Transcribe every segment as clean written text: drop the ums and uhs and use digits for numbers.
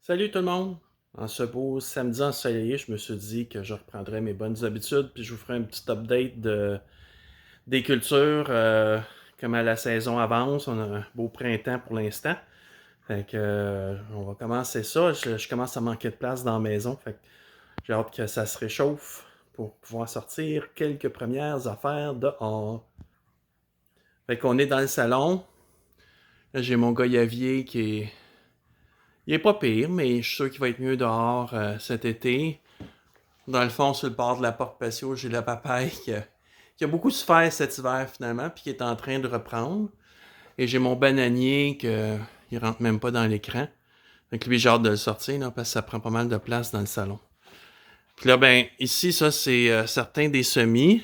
Salut tout le monde! En ce beau samedi ensoleillé, je me suis dit que je reprendrais mes bonnes habitudes, puis je vous ferai un petit update des cultures. Comme à la saison avance, on a un beau printemps pour l'instant. Fait que, on va commencer ça. Je commence à manquer de place dans la maison. Fait que j'ai hâte que ça se réchauffe pour pouvoir sortir quelques premières affaires dehors. Fait qu'on est dans le salon. Là, j'ai mon goyavier il est pas pire, mais je suis sûr qu'il va être mieux dehors cet été. Dans le fond, sur le bord de la porte patio, j'ai la papaye qui a beaucoup souffert cet hiver finalement, puis qui est en train de reprendre. Et j'ai mon bananier qui rentre même pas dans l'écran. Donc lui, j'ai hâte de le sortir là, parce que ça prend pas mal de place dans le salon. Puis là, ben, ici, ça, c'est certains des semis.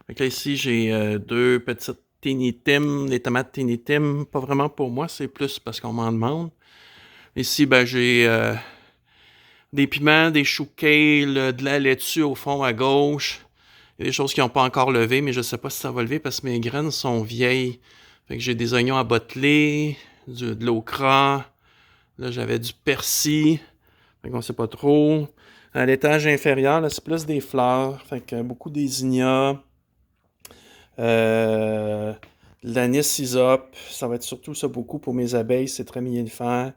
Donc là, ici, j'ai deux petites Tiny Tim, des tomates Tiny Tim. Pas vraiment pour moi, c'est plus parce qu'on m'en demande. Ici, ben, j'ai des piments, des choux kale, de la laitue au fond à gauche. Il y a des choses qui n'ont pas encore levé, mais je ne sais pas si ça va lever parce que mes graines sont vieilles. Fait que j'ai des oignons à botter, de l'okra. Là, j'avais du persil. Fait qu'on sait pas trop. À l'étage inférieur, là, c'est plus des fleurs. Fait que beaucoup des zinnias. Euh, L'anis hysope. Ça va être surtout ça beaucoup pour mes abeilles. C'est très mellifère.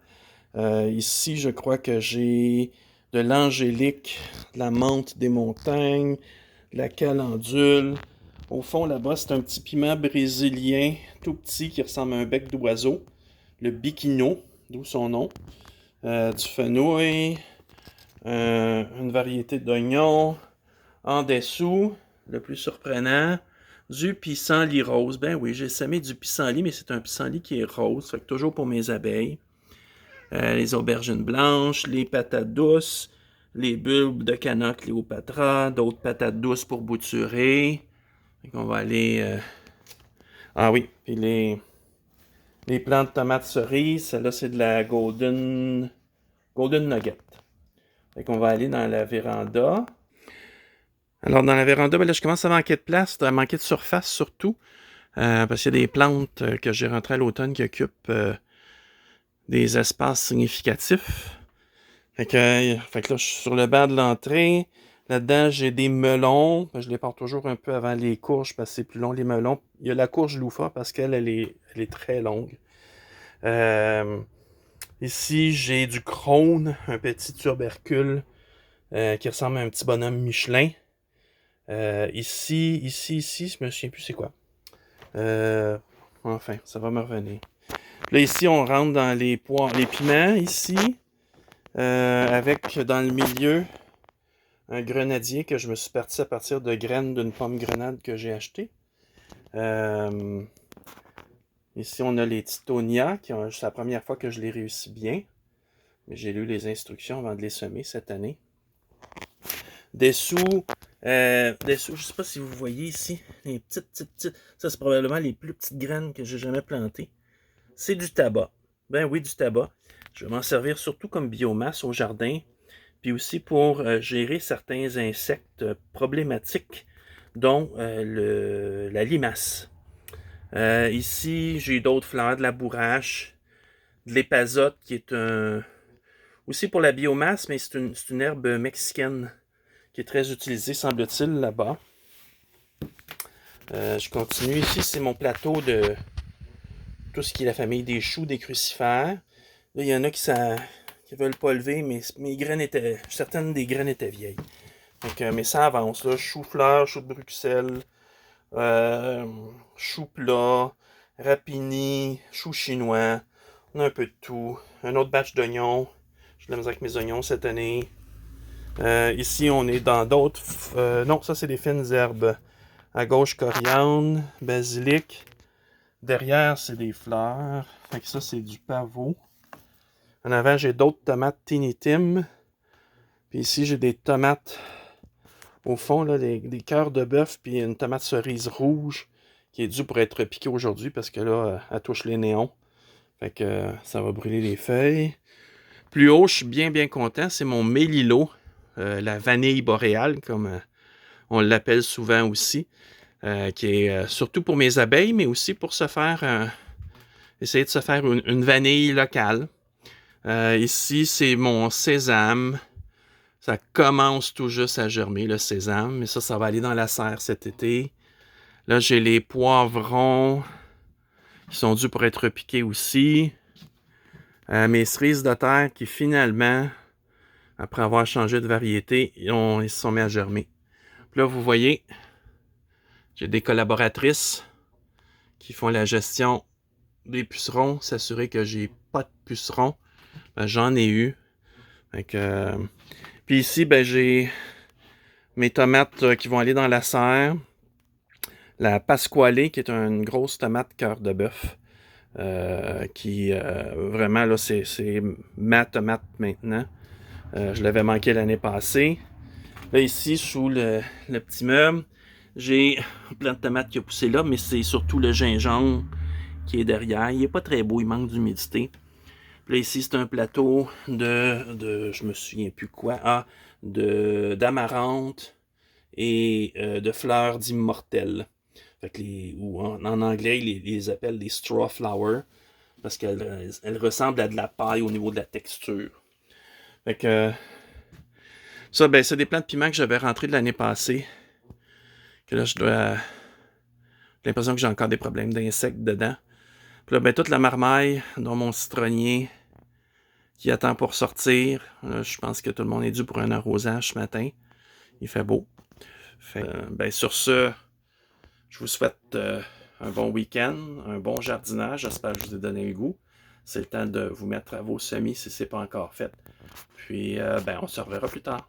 Ici, je crois que j'ai de l'angélique, de la menthe des montagnes, de la calendule. Au fond, là-bas, c'est un petit piment brésilien, tout petit, qui ressemble à un bec d'oiseau. Le biquino, d'où son nom. Du fenouil, une variété d'oignons. En dessous, le plus surprenant, du pissenlit rose. Ben oui, j'ai semé du pissenlit, mais c'est un pissenlit qui est rose, fait que toujours pour mes abeilles. Les aubergines blanches, les patates douces, les bulbes de canna Cléopatra, d'autres patates douces pour bouturer. Donc on va aller... Ah oui, puis les plants de tomates cerises, celle-là c'est de la Golden Nugget. Fait qu'on va aller dans la véranda. Alors dans la véranda, ben là je commence à manquer de place, à manquer de surface surtout. Parce qu'il y a des plantes que j'ai rentrées à l'automne qui occupent des espaces significatifs. Fait que là, je suis sur le banc de l'entrée. Là-dedans, j'ai des melons. Je les porte toujours un peu avant les courges parce que c'est plus long les melons. Il y a la courge loufa parce qu'elle elle est très longue. Euh, Ici, j'ai du crône, un petit tubercule qui ressemble à un petit bonhomme Michelin. Ici, je me souviens plus c'est quoi. Enfin, ça va me revenir. Là, ici, on rentre dans les pois, les piments, ici. Avec dans le milieu un grenadier que je me suis parti à partir de graines d'une pomme grenade que j'ai acheté. Ici, on a les titonias, c'est la première fois que je les réussis bien. Mais j'ai lu les instructions avant de les semer cette année. Dessous, je ne sais pas si vous voyez ici, les petites. Ça, c'est probablement les plus petites graines que j'ai jamais plantées. C'est du tabac. Ben oui, du tabac. Je vais m'en servir surtout comme biomasse au jardin, puis aussi pour gérer certains insectes problématiques, dont la limace. Ici, j'ai d'autres fleurs, de la bourrache, de l'épazote, qui est aussi pour la biomasse, mais c'est une herbe mexicaine qui est très utilisée, semble-t-il, là-bas. Je continue. Ici, c'est mon plateau de tout ce qui est la famille des choux, des crucifères. Là, il y en a qui veulent pas lever, mais certaines des graines étaient vieilles. Donc, mais ça avance, là. Chou-fleur, chou de Bruxelles, euh, chou plat, rapini, chou chinois. On a un peu de tout. Un autre batch d'oignons. J'ai de la misère avec mes oignons cette année. Ici, on est dans d'autres... non, ça, c'est des fines herbes. À gauche, coriandre, basilic. Derrière, c'est des fleurs. Fait que ça, c'est du pavot. En avant, j'ai d'autres tomates Tiny Tim. Puis ici, j'ai des tomates au fond, là, des cœurs de bœuf, puis une tomate cerise rouge qui est due pour être piquée aujourd'hui parce que là, elle touche les néons. Fait que ça va brûler les feuilles. Plus haut, je suis bien content. C'est mon mélilo, la vanille boréale, comme on l'appelle souvent aussi, qui est surtout pour mes abeilles, mais aussi pour essayer de se faire une vanille locale. Ici, c'est mon sésame. Ça commence tout juste à germer, le sésame. Mais ça va aller dans la serre cet été. Là, j'ai les poivrons qui sont dus pour être piqués aussi. Mes cerises de terre qui, finalement, après avoir changé de variété, ils se sont mis à germer. Puis là, vous voyez, j'ai des collaboratrices qui font la gestion des pucerons, s'assurer que j'ai pas de pucerons. Ben, j'en ai eu. Puis ici, ben, j'ai mes tomates qui vont aller dans la serre. La Pasquale, qui est une grosse tomate cœur de bœuf. Qui vraiment, là, c'est ma tomate maintenant. Je l'avais manqué l'année passée. Là, ici, sous le petit meuble, j'ai plein de tomates qui a poussé là, mais c'est surtout le gingembre qui est derrière. Il n'est pas très beau, il manque d'humidité. Là, ici, c'est un plateau je me souviens plus quoi, d'amarante et de fleurs d'immortelle. Fait que ou en anglais, ils les appellent des straw flowers parce qu'elles ressemblent à de la paille au niveau de la texture. Fait que ça, ben, c'est des plants de piment que j'avais rentrés de l'année passée. Que là, j'ai l'impression que j'ai encore des problèmes d'insectes dedans. Puis là, ben, toute la marmaille, dont mon citronnier qui attend pour sortir. Là, je pense que tout le monde est dû pour un arrosage ce matin. Il fait beau. Ben, sur ce, je vous souhaite un bon week-end, un bon jardinage. J'espère que je vous ai donné le goût. C'est le temps de vous mettre à vos semis si ce n'est pas encore fait. Puis, ben, on se reverra plus tard.